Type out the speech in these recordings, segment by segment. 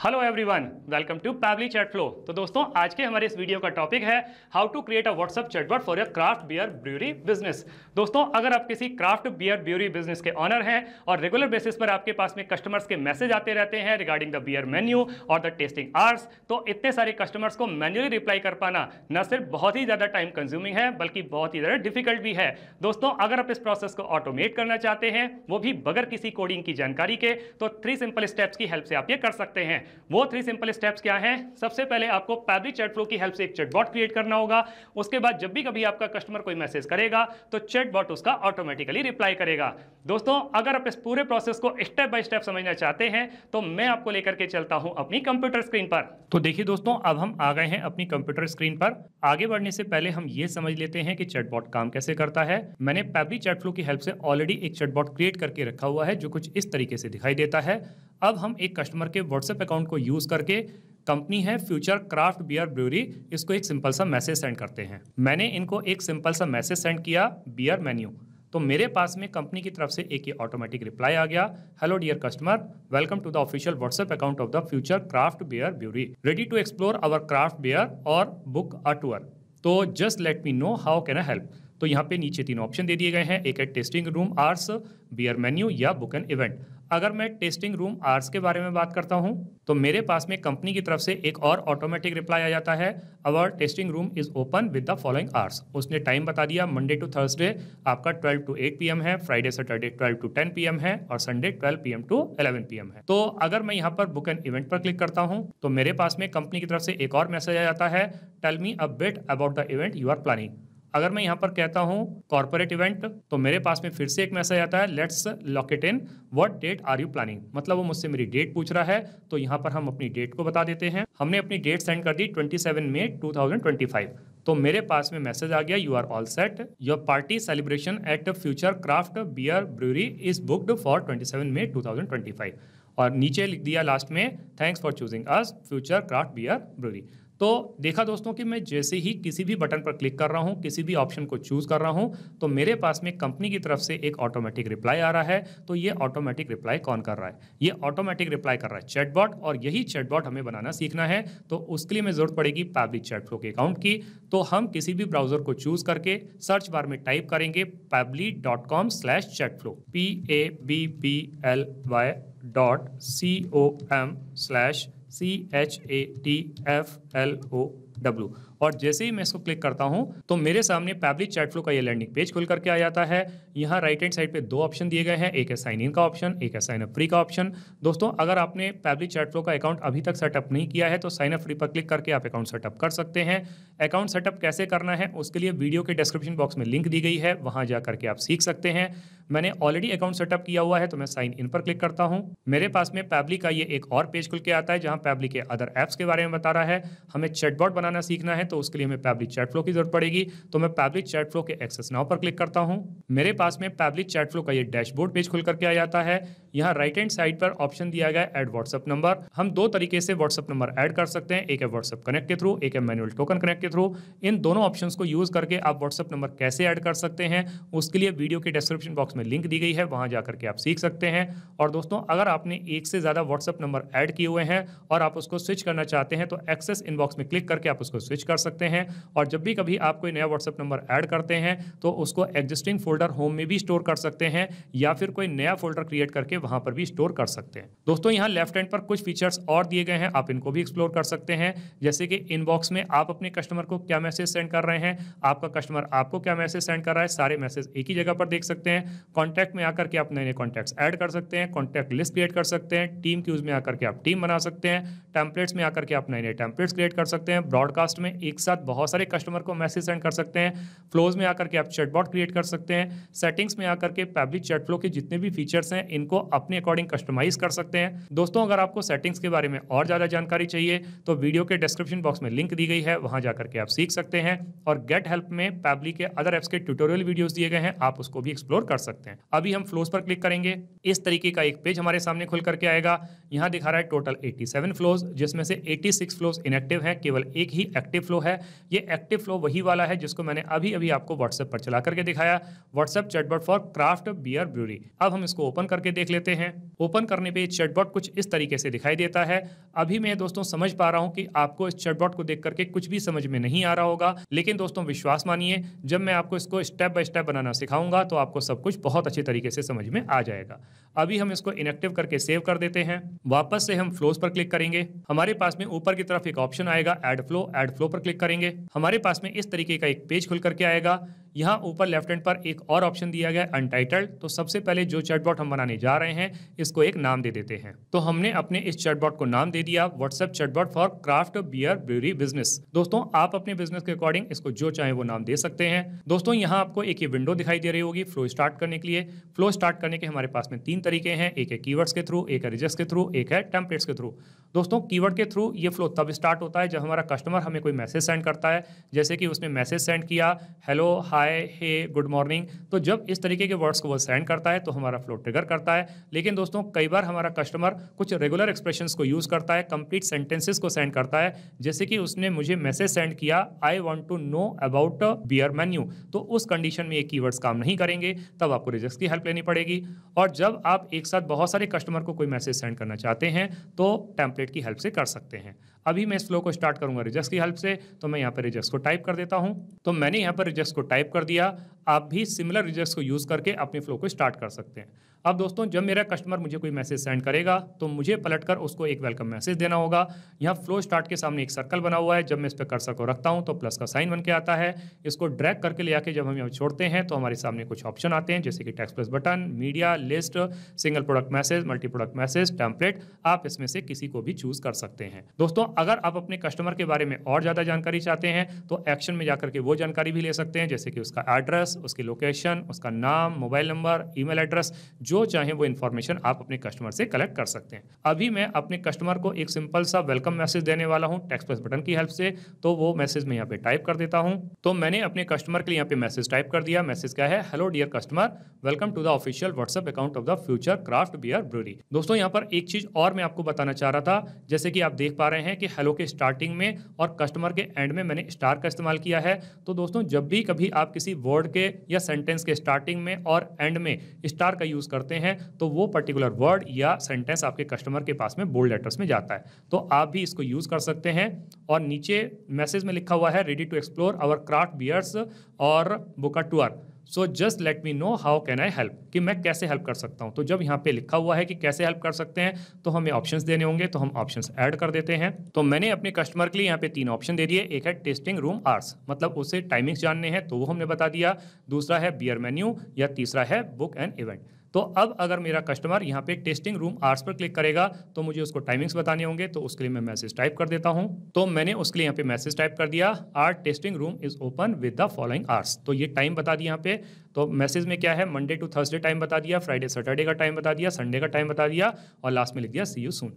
Hello everyone, welcome to Pabbly chat flow. तो दोस्तों, आज के हमारे इस वीडियो का टॉपिक है how to create a WhatsApp chatbot for your craft beer brewery business. दोस्तों, अगर आप किसी क्राफ्ट बियर ब्रूअरी बिजनेस के ऑनर हैं और रेगुलर बेसिस पर आपके पास में कस्टमर्स के मैसेज आते रहते हैं रिगार्डिंग द बियर मेन्यू और द टेस्टिंग आवर्स, तो इतने सारे कस्टमर्स को मैन्युअली रिप्लाई कर पाना न सिर्फ बहुत ही ज्यादा टाइम कंज्यूमिंग है बल्कि बहुत ही ज्यादा डिफिकल्ट भी है। दोस्तों, अगर आप इस प्रोसेस को ऑटोमेट करना चाहते हैं, वो भी बगैर किसी कोडिंग की जानकारी के, तो 3 सिंपल स्टेप्स की हेल्प से आप ये कर सकते हैं। वो 3 सिंपल स्टेप्स क्या हैं? सबसे पहले आपको पैबली चैट फ्लो की हेल्प से एक चैटबॉट क्रिएट करना होगा। उसके बाद जब भी कभी आपका कस्टमर कोई मैसेज करेगा तो चैटबॉट उसका ऑटोमेटिकली रिप्लाई करेगा। दोस्तों, अगर आप इस पूरे प्रोसेस को स्टेप बाय स्टेप समझना चाहते हैं तो मैं आपको लेकर के चलता हूं अपनी कंप्यूटर स्क्रीन पर। तो देखिए दोस्तों, अब हम आ गए हैं अपनी कंप्यूटर स्क्रीन पर। आगे बढ़ने से पहले हम ये समझ लेते हैं कि चैटबॉट काम कैसे करता है। मैंने पैबली चैट फ्लो की हेल्प से ऑलरेडी एक चैटबॉट क्रिएट करके रखा हुआ है जो कुछ इस तरीके से दिखाई देता है। अब हम एक कस्टमर के व्हाट्सएप अकाउंट को यूज करके, कंपनी है फ्यूचर क्राफ्ट बियर ब्रूअरी, इसको एक सिंपल सा मैसेज सेंड करते हैं। मैंने इनको एक सिंपल सा मैसेज सेंड किया, बियर मेन्यू। तो मेरे पास में कंपनी की तरफ से एक ये ऑटोमेटिक रिप्लाई आ गया, hello dear customer, welcome to the official WhatsApp account of the Future Craft beer Brewery, ready to explore our craft beer और बुक अ टूर, तो just let me know how can I help. तो यहाँ पे नीचे 3 option दे दिए गए हैं, एक है tasting room hours, beer menu या बुक एन इवेंट। अगर मैं टेस्टिंग रूम आवर्स के बारे में बात करता हूं तो मेरे पास में कंपनी की तरफ से एक और ऑटोमेटिक रिप्लाई आ जाता है, our testing room is open with the following hours. उसने टाइम बता दिया, मंडे टू थर्सडे आपका 12 to 8 PM है, फ्राइडे सैटरडे 12 to 10 PM है और संडे 12 PM to 11 PM है। तो अगर मैं यहाँ पर बुक एन इवेंट पर क्लिक करता हूँ तो मेरे पास में कंपनी की तरफ से एक और मैसेज आ जाता है, tell me a bit about the event you are planning. अगर मैं यहाँ पर कहता हूँ कॉर्पोरेट इवेंट तो मेरे पास में फिर से एक मैसेज आता है, let's lock it in, what date are you planning. मतलब वो मुझसे मेरी डेट पूछ रहा है, तो यहाँ पर हम अपनी डेट को बता देते हैं। हमने अपनी डेट सेंड कर दी 27 मई 2025। तो मेरे पास में मैसेज आ गया, you are all set, your party celebration at Future Craft beer Brewery is booked for 27 May 2025। और नीचे लिख दिया लास्ट में, thanks for choosing us Future Craft beer Brewery. तो देखा दोस्तों कि मैं जैसे ही किसी भी बटन पर क्लिक कर रहा हूं, किसी भी ऑप्शन को चूज कर रहा हूं, तो मेरे पास में कंपनी की तरफ से एक ऑटोमेटिक रिप्लाई आ रहा है। तो ये ऑटोमेटिक रिप्लाई कौन कर रहा है? ये ऑटोमेटिक रिप्लाई कर रहा है चैटबॉट, और यही चैटबॉट हमें बनाना सीखना है। तो उसके लिए हमें जरूरत पड़ेगी पैबली चैट फ्लो के अकाउंट की। तो हम किसी भी ब्राउजर को चूज करके सर्च बार में टाइप करेंगे pabbly.com/chatflow, pabbly.com/chatflow। और जैसे ही मैं इसको क्लिक करता हूं तो मेरे सामने पैबली चैट फ्लो का ये लैंडिंग पेज खुल करके आ जाता है। यहाँ राइट हैंड साइड पे 2 ऑप्शन दिए गए हैं, एक है साइन इन का ऑप्शन, एक है साइन अप फ्री का ऑप्शन। दोस्तों, अगर आपने पैबली चैट फ्लो का अकाउंट अभी तक सेटअप नहीं किया है तो साइन अप फ्री पर क्लिक करके आप अकाउंट सेटअप कर सकते हैं। अकाउंट सेटअप कैसे करना है उसके लिए वीडियो के डिस्क्रिप्शन बॉक्स में लिंक दी गई है, वहां जाकर के आप सीख सकते हैं। मैंने ऑलरेडी अकाउंट सेटअप किया हुआ है तो मैं साइन इन पर क्लिक करता हूं। मेरे पास में पैबली का ये एक और पेज खुल के आता है जहां पैबली के अदर एप्स के बारे में बता रहा है। हमें चैटबॉट बनाना सीखना है तो उसके लिए हमें पैबली चैट फ्लो की जरूरत पड़ेगी। तो मैं पैबली चैट फ्लो के एक्सेस नाउ पर क्लिक करता हूं। मेरे पास में पैबली चैट फ्लो का ये डैशबोर्ड पेज खुल करके आ जाता है। यहाँ राइट हैंड साइड पर ऑप्शन दिया गया है ऐड व्हाट्सएप नंबर। हम 2 तरीके से व्हाट्सएप नंबर ऐड कर सकते हैं, एक है व्हाट्सएप कनेक्ट के थ्रू, एक है मैनुअल टोकन कनेक्ट के थ्रू। इन दोनों ऑप्शंस को यूज करके आप व्हाट्सएप नंबर कैसे ऐड कर सकते हैं उसके लिए वीडियो के डिस्क्रिप्शन बॉक्स में लिंक दी गई है, वहां जाकर के आप सीख सकते हैं। और दोस्तों, अगर आपने एक से ज्यादा व्हाट्सएप नंबर ऐड किए हुए हैं और आप उसको स्विच करना चाहते हैं तो एक्सेस इनबॉक्स में क्लिक करके आप उसको स्विच कर सकते हैं। और जब भी कभी आप कोई नया व्हाट्सएप नंबर ऐड करते हैं तो उसको एग्जिस्टिंग फोल्डर होम में भी स्टोर कर सकते हैं या फिर कोई नया फोल्डर क्रिएट करके वहां पर भी स्टोर कर सकते हैं। दोस्तों, यहाँ लेफ्ट हैंड पर कुछ फीचर्स और दिए गए हैं, आप इनको भी एक्सप्लोर कर सकते हैं। जैसे कि इनबॉक्स में आप अपने कस्टमर को क्या मैसेज सेंड कर रहे हैं, आपका कस्टमर आपको क्या मैसेज सेंड कर रहा है, सारे मैसेज एक ही जगह पर देख सकते हैं। कॉन्टैक्ट में आकर के आप नए नए कॉन्टैक्ट्स ऐड कर सकते हैं, कॉन्टैक्ट लिस्ट क्रिएट कर सकते हैं, टीम क्यूज में आकर के आप टीम बना सकते हैं, टेम्पलेट्स में आकर के आप नए नए टेम्पलेट्स क्रिएट कर सकते हैं, ब्रॉडकास्ट में एक साथ बहुत सारे कस्टमर को मैसेज सेंड कर सकते हैं, फ्लोज में आकर के आप चैटबॉट क्रिएट कर सकते हैं, सेटिंग्स में आकर के पैबली चैट फ्लो के जितने भी फीचर्स हैं इनको अपने अकॉर्डिंग कस्टमाइज कर सकते हैं। दोस्तों, अगर आपको सेटिंग्स के बारे में और ज्यादा जानकारी चाहिए तो वीडियो के डिस्क्रिप्शन बॉक्स में लिंक दी गई है, वहां जाकर के आप सीख सकते हैं। और गेट हेल्प में पैबली के अदर एप्स के ट्यूटोरियल वीडियोस दिए गए हैं, आप उसको भी एक्सप्लोर कर सकते हैं। अभी हम फ्लोज पर क्लिक करेंगे, इस तरीके का एक पेज हमारे सामने खुल करके आएगा। यहाँ दिखा रहा है टोटल 87 फ्लोज, जिसमें से 86 फ्लोज इनएक्टिव हैं, केवल एक ही एक्टिव फ्लो है। ये एक्टिव फ्लो वही वाला है जिसको मैंने अभी अभी आपको व्हाट्सएप पर चला करके दिखाया, WhatsApp chatbot for craft beer brewery. अब हम इसको ओपन करके देख लेते देते हैं। ओपन करने पे चैटबॉट कुछ इस तरीके से दिखाई देता है। अभी मैं दोस्तों समझ पा रहा हूं कि आपको इस चैटबॉट को देख करके कुछ भी समझ में नहीं आ रहा होगा, लेकिन दोस्तों विश्वास मानिए, जब मैं आपको इसको स्टेप बाय स्टेप बनाना सिखाऊंगा तो आपको सब कुछ बहुत अच्छी तरीके से समझ में आ जाएगा। अभी हम इसको इनएक्टिव करके सेव कर देते हैं। वापस से हम फ्लोज पर क्लिक करेंगे। हमारे पास में ऊपर की तरफ एक ऑप्शन आएगा ऐड फ्लो पर क्लिक करेंगे। हमारे पास में इस तरीके का एक पेज खुल करके आएगा। यहाँ ऊपर लेफ्ट हैंड पर एक और ऑप्शन दिया गया है अनटाइटल्ड। तो सबसे पहले जो चैटबॉट हम बनाने जा रहे हैं इसको एक नाम दे देते हैं। तो हमने अपने इस चैटबॉट को नाम दे दिया WhatsApp chatbot for craft beer brewery business. दोस्तों आप अपने बिजनेस के अकॉर्डिंग इसको जो चाहे वो नाम दे सकते हैं। दोस्तों यहाँ आपको एक ये विंडो दिखाई दे रही होगी फ्लो स्टार्ट करने के लिए। फ्लो स्टार्ट करने के हमारे पास में 3 तरीके हैं, एक है कीवर्ड्स के थ्रू, एक है रिजल्ट्स के थ्रू, एक है टेम्पलेट्स के थ्रू। दोस्तों कीवर्ड के थ्रू ये फ्लो तब स्टार्ट होता है जब हमारा कस्टमर हमें कोई मैसेज सेंड करता है, जैसे कि उसने मैसेज सेंड किया हेलो, हाय, हे, गुड मॉर्निंग। तो जब इस तरीके के वर्ड्स को वो सेंड करता है तो हमारा फ्लो ट्रिगर करता है। लेकिन दोस्तों कई बार हमारा कस्टमर कुछ रेगुलर एक्सप्रेशंस को यूज करता है, कंप्लीट सेंटेंसेस को सेंड करता है, जैसे कि उसने मुझे मैसेज सेंड किया I want to know about beer menu. तो उस कंडीशन में ये कीवर्ड्स काम नहीं करेंगे, तब आपको रिजल्ट्स की हेल्प लेनी पड़ेगी। और जब आप एक साथ बहुत सारे कस्टमर को कोई मैसेज सेंड करना चाहते हैं तो टेम्पलेट की हेल्प से कर सकते हैं। अभी मैं इस फ्लो को स्टार्ट करूंगा रिजल्ट्स की हेल्प से। तो मैं यहाँ पर रिजल्ट्स को टाइप कर देता हूं। तो मैंने यहाँ पर रिजल्ट्स को टाइप कर दिया। आप भी सिमिलर रिजल्ट्स को यूज करके अपने फ्लो को स्टार्ट कर सकते हैं। अब दोस्तों जब मेरा कस्टमर मुझे कोई मैसेज सेंड करेगा तो मुझे पलटकर उसको एक वेलकम मैसेज देना होगा। यहाँ फ्लो स्टार्ट के सामने एक सर्कल बना हुआ है। जब मैं इस पर कर्सर को रखता हूँ तो प्लस का साइन बन के आता है। इसको ड्रैग करके ले आके जब हम यहाँ छोड़ते हैं तो हमारे सामने कुछ ऑप्शन आते हैं, जैसे कि text plus button, media, list, single product message, multi product message, template. आप इसमें से किसी को भी चूज कर सकते हैं। दोस्तों अगर आप अपने कस्टमर के बारे में और ज़्यादा जानकारी चाहते हैं तो एक्शन में जाकर के वो जानकारी भी ले सकते हैं, जैसे कि उसका एड्रेस, उसकी लोकेशन, उसका नाम, मोबाइल नंबर, ईमेल एड्रेस, जो चाहे वो इन्फॉर्मेशन आप अपने कस्टमर से कलेक्ट कर सकते हैं। अभी मैं अपने कस्टमर को एक सिंपल सा वेलकम मैसेज देने वाला हूं टेक्स्ट प्लस बटन की हेल्प से। तो वो मैसेज मैं यहाँ पे टाइप कर देता हूं। तो मैंने अपने कस्टमर के लिए यहाँ पे मैसेज टाइप कर दिया। मैसेज क्या है, hello dear customer, welcome to the official WhatsApp account of the Future Craft beer Brewery. दोस्तों यहाँ पर एक चीज और मैं आपको बताना चाह रहा था, जैसे कि आप देख पा रहे हैं कि हेलो के स्टार्टिंग में और कस्टमर के एंड में मैंने स्टार का इस्तेमाल किया है। तो दोस्तों जब भी कभी आप किसी वर्ड के या सेंटेंस के स्टार्टिंग में और एंड में स्टार का यूज करते हैं तो वो पर्टिकुलर वर्ड या सेंटेंस आपके कस्टमर के पास में बोल्ड लेटर्स में जाता है। तो आप भी इसको यूज कर सकते हैं। और नीचे मैसेज में लिखा हुआ है ready to explore our craft beers और book a tour, so just let me know how can I help, कि मैं कैसे हेल्प कर सकता हूं। तो जब यहाँ पे लिखा हुआ है कि कैसे हेल्प कर सकते हैं तो हमें ऑप्शंस देने होंगे, तो हम ऑप्शंस ऐड कर देते हैं। तो मैंने अपने कस्टमर के लिए यहाँ पे 3 ऑप्शन दे दिए। एक है टेस्टिंग रूम आवर्स, मतलब उसे टाइमिंग्स जानने हैं तो वो हमने बता दिया। दूसरा है बियर मेन्यू, या तीसरा है बुक एन इवेंट। तो अब अगर मेरा कस्टमर यहाँ पे testing room hours per click करेगा तो मुझे उसको टाइमिंग्स बताने होंगे, तो उसके लिए मैं मैसेज टाइप कर देता हूँ। तो मैंने उसके लिए यहाँ पे मैसेज टाइप कर दिया, our tasting room is open with the following hours. तो ये टाइम बता दिया यहाँ पे। तो मैसेज में क्या है, मंडे टू थर्सडे टाइम बता दिया, फ्राइडे सैटरडे का टाइम बता दिया, संडे का टाइम बता दिया, और लास्ट में लिख दिया सी यू सून।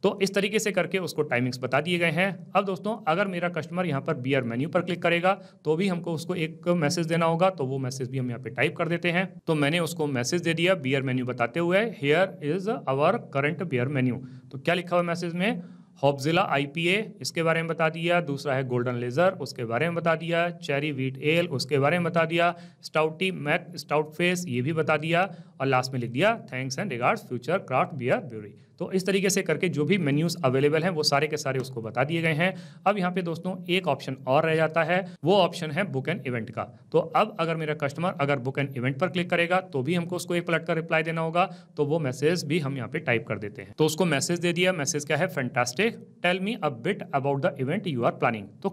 तो इस तरीके से करके उसको टाइमिंग्स बता दिए गए हैं। अब दोस्तों अगर मेरा कस्टमर यहाँ पर बियर मेन्यू पर क्लिक करेगा तो भी हमको उसको एक मैसेज देना होगा, तो वो मैसेज भी हम यहाँ पे टाइप कर देते हैं। तो मैंने उसको मैसेज दे दिया बियर मेन्यू बताते हुए, here is our current beer menu. तो क्या लिखा हुआ मैसेज में, हॉब्जिला IPA इसके बारे में बता दिया, दूसरा है गोल्डन लेजर उसके बारे में बता दिया, चेरी व्हीट एल उसके बारे में बता दिया, स्टाउटी मैक स्टाउट फेस ये भी बता दिया, और लास्ट में लिख दिया thanks and regards Future Craft beer Brewery. तो इस तरीके से करके जो भी मेन्यूज अवेलेबल हैं वो सारे के सारे उसको बता दिए गए हैं। अब यहाँ पे दोस्तों एक ऑप्शन और रह जाता है, वो ऑप्शन है बुक एंड इवेंट का। तो अब अगर मेरा कस्टमर अगर बुक एंड इवेंट पर क्लिक करेगा तो भी हमको उसको एक पलट कर रिप्लाई देना होगा, तो वो मैसेज भी हम यहाँ पे टाइप कर देते हैं। तो उसको मैसेज दे दिया, मैसेज क्या है, fantastic, tell me a bit about the event you are planning. तो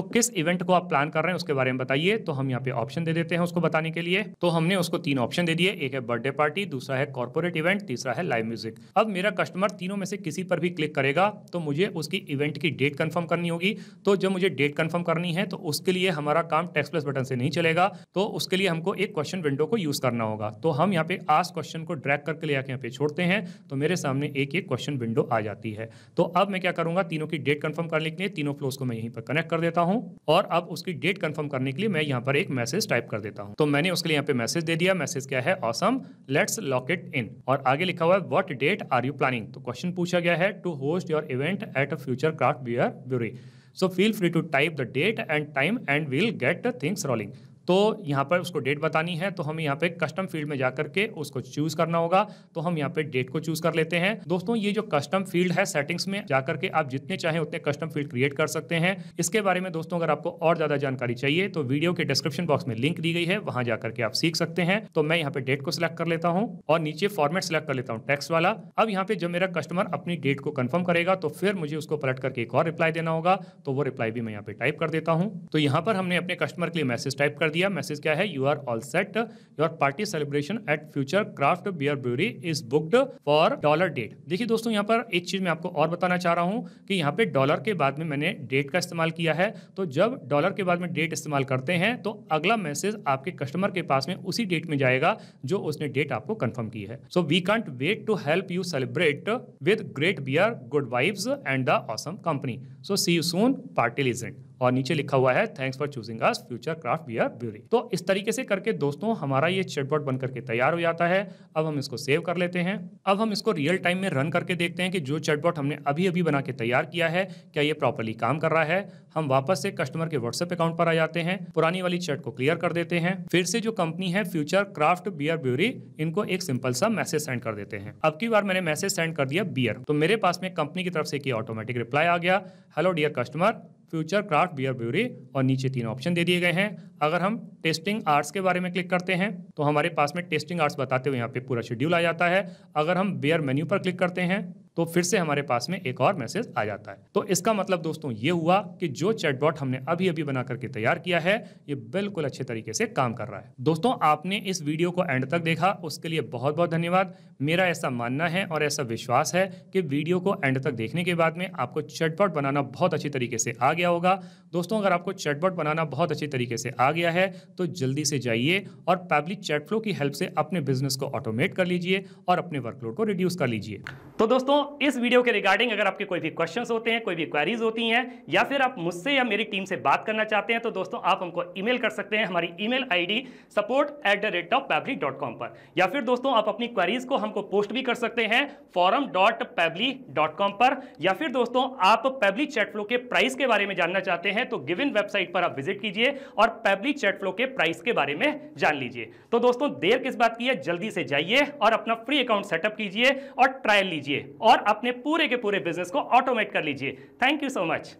किस इवेंट को आप प्लान कर रहे हैं उसके बारे में बताइए। तो हम यहाँ पे ऑप्शन दे देते हैं उसको बताने के लिए। तो हमने उसको 3 ऑप्शन दे दिए, एक है बर्थडे पार्टी, दूसरा है कॉर्पोरेट इवेंट, तीसरा है लाइव म्यूजिक। अब मेरा कस्टमर तीनों में से किसी पर भी क्लिक करेगा तो मुझे उसकी इवेंट की डेट कंफर्म करनी होगी। तो जब मुझे डेट कंफर्म करनी है तो उसके लिए हमारा काम टेक्स्ट प्लस बटन से नहीं चलेगा, तो उसके लिए हमको एक क्वेश्चन विंडो को यूज करना होगा। तो हम यहाँ पे आस्क क्वेश्चन को ड्रैग करके ले आके यहाँ पे छोड़ते हैं, तो मेरे सामने एक क्वेश्चन विंडो आ जाती है। तो अब मैं क्या करूंगा, तीनों की डेट कंफर्म करने के लिए तीनों फ्लोज को मैं यहीं पर कनेक्ट कर देता हूं, और अब उसकी डेट कंफर्म करने के लिए मैं यहाँ पर एक मैसेज टाइप कर देता हूं। तो मैंने उसके लिए यहाँ पे मैसेज दे दिया, मैसेज क्या है, awesome, let's lock it in, और आगे लिखा हुआ है what date are you planning. तो क्वेश्चन पूछा गया है to host your event at a Future Craft beer Brewery, so feel free to type the date and time and we'll get things rolling. तो यहाँ पर उसको डेट बतानी है, तो हमें यहाँ पे कस्टम फील्ड में जाकर के उसको चूज करना होगा। तो हम यहाँ पे डेट को चूज कर लेते हैं। दोस्तों ये जो कस्टम फील्ड है, सेटिंग्स में जाकर के आप जितने चाहें उतने कस्टम फील्ड क्रिएट कर सकते हैं। इसके बारे में दोस्तों अगर आपको और ज्यादा जानकारी चाहिए तो वीडियो के डिस्क्रिप्शन बॉक्स में लिंक दी गई है, वहां जाकर के आप सीख सकते हैं। तो मैं यहाँ पे डेट को सिलेक्ट कर लेता हूँ और नीचे फॉर्मेट सिलेक्ट कर लेता हूँ टेक्स्ट वाला। अब यहाँ पे जब मेरा कस्टमर अपनी डेट को कंफर्म करेगा तो फिर मुझे उसको पलट करके एक और रिप्लाई देना होगा, तो वो रिप्लाई भी मैं यहाँ पे टाइप कर देता हूँ। तो यहाँ पर हमने अपने कस्टमर के लिए मैसेज टाइप कर दिया। मैसेज क्या है, you are all set, your party celebration at Future Craft beer Brewery is booked for dollar date. देखिए दोस्तों यहाँ पर एक चीज मैं आपको और बताना चाह रहा हूँ कि यहाँ पे डॉलर के बाद में मैंने डेट का इस्तेमाल किया है। तो जब डॉलर के बाद में डेट इस्तेमाल करते हैं तो अगला मैसेज आपके कस्टमर के पास में उसी डेट में जाएगा जो उसने डेट आपको कंफर्म की है। So we can't wait to help you celebrate with great beer, good vibes and the awesome company. So see you soon, party legend. और नीचे लिखा हुआ है thanks for choosing us Future Craft beer Brewery. तो इस तरीके से करके दोस्तों हमारा ये चैटबॉट बनकर के तैयार हो जाता है। अब हम इसको सेव कर लेते हैं। अब हम इसको रियल टाइम में रन करके देखते हैं कि जो चैटबॉट हमने अभी अभी बना के तैयार किया है क्या ये प्रॉपर्ली काम कर रहा है। हम वापस से कस्टमर के व्हाट्सएप अकाउंट पर आ जाते हैं, पुरानी वाली चैट को क्लियर कर देते हैं। फिर से जो कंपनी है फ्यूचर क्राफ्ट बियर ब्रूअरी, इनको एक सिंपल सा मैसेज सेंड कर देते हैं। अब की बार मैंने मैसेज सेंड कर दिया बियर, तो मेरे पास में कंपनी की तरफ से एक ऑटोमेटिक रिप्लाई आ गया, hello dear customer Future Craft beer Brewery, और नीचे 3 ऑप्शन दे दिए गए हैं। अगर हम टेस्टिंग आवर्स के बारे में क्लिक करते हैं तो हमारे पास में टेस्टिंग आवर्स बताते हुए यहाँ पे पूरा शेड्यूल आ जाता है। अगर हम बियर मेन्यू पर क्लिक करते हैं तो फिर से हमारे पास में एक और मैसेज आ जाता है। तो इसका मतलब दोस्तों ये हुआ कि जो चैटबॉट हमने अभी अभी बना करके तैयार किया है ये बिल्कुल अच्छे तरीके से काम कर रहा है। दोस्तों आपने इस वीडियो को एंड तक देखा, उसके लिए बहुत बहुत धन्यवाद। मेरा ऐसा मानना है और ऐसा विश्वास है कि वीडियो को एंड तक देखने के बाद में आपको चैटबॉट बनाना बहुत अच्छी तरीके से आ गया होगा। दोस्तों अगर आपको चैटबॉट बनाना बहुत अच्छी तरीके से आ गया है तो जल्दी से जाइए और पैबली चैट फ्लो की हेल्प से अपने बिजनेस को ऑटोमेट कर लीजिए और अपने वर्कलोड को रिड्यूस कर लीजिए। तो दोस्तों इस वीडियो के रिगार्डिंग अगर आपके कोई भी क्वेश्चंस होते हैं, कोई भी क्वेरीज होती हैं, या फिर आप मुझसे या मेरी टीम से बात करना चाहते हैं तो दोस्तों आप हमको ईमेल कर सकते हैं हमारी ईमेल आईडी support@pably.com पर, या फिर दोस्तों आप अपनी क्वेरीज को हमको पोस्ट भी कर सकते हैं forum.pably.com पर, या फिर दोस्तों आप पैबली चैट फ्लो के प्राइस के बारे में जानना चाहते हैं तो गिवन वेबसाइट पर आप विजिट कीजिए और पैबली चैट फ्लो के प्राइस के बारे में जान लीजिए। तो दोस्तों देर किस बात की है, जल्दी से जाइए और अपना फ्री अकाउंट सेटअप कीजिए और ट्रायल लीजिए और अपने पूरे के पूरे बिजनेस को ऑटोमेट कर लीजिए। Thank you so much.